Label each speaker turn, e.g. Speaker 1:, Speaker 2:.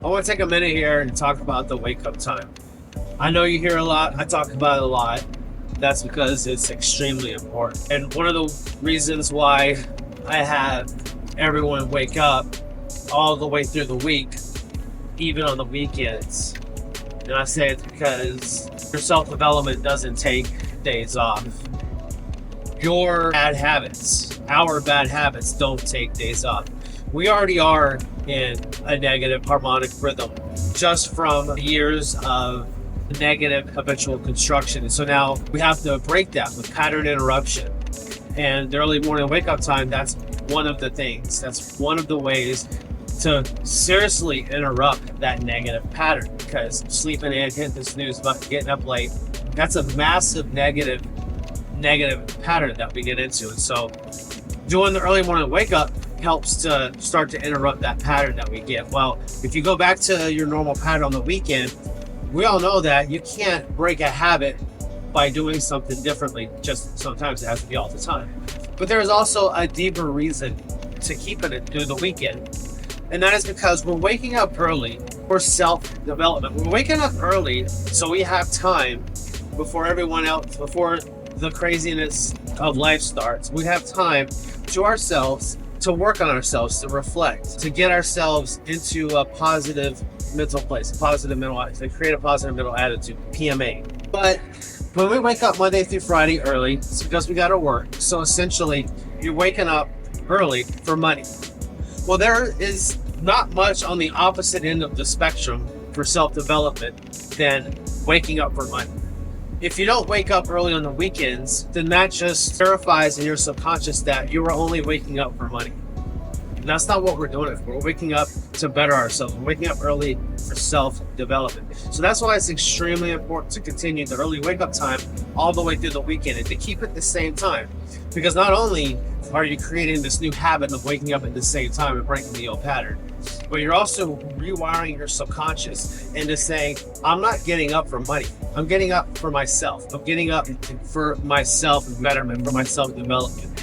Speaker 1: I want to take a minute here and talk about the wake up time. I know you hear a lot, I talk about it a lot. That's because it's extremely important. And one of the reasons why I have everyone wake up all the way through the week, even on the weekends. And I say it's because your self development doesn't take days off. Your bad habits, our bad habits, don't take days off. We already are in a negative harmonic rhythm just from years of negative habitual construction. And so now we have to break that with pattern interruption. And the early morning wake up time, that's one of the things. That's one of the ways to seriously interrupt that negative pattern, because sleeping in, hitting the snooze button, getting up late, that's a massive negative pattern that we get into. And so doing the early morning wake up helps to start to interrupt that pattern that we get. Well, if you go back to your normal pattern on the weekend, we all know that you can't break a habit by doing something differently. Just sometimes it has to be all the time. But there is also a deeper reason to keep it through the weekend. And that is because we're waking up early for self-development. We're waking up early so we have time before everyone else, before the craziness of life starts. We have time to ourselves, to work on ourselves, to reflect, to get ourselves into a positive mental place, to create a positive mental attitude, PMA. But when we wake up Monday through Friday early, it's because we got to work. So essentially, you're waking up early for money. Well, there is not much on the opposite end of the spectrum for self-development than waking up for money. If you don't wake up early on the weekends, then that just verifies in your subconscious that you are only waking up for money. And that's not what we're doing. We're waking up to better ourselves. We're waking up early for self-development. So that's why it's extremely important to continue the early wake-up time all the way through the weekend and to keep it the same time. Because not only are you creating this new habit of waking up at the same time and breaking the old pattern, but you're also rewiring your subconscious into saying, I'm not getting up for money. I'm getting up for myself. I'm getting up for myself betterment, for my self-development.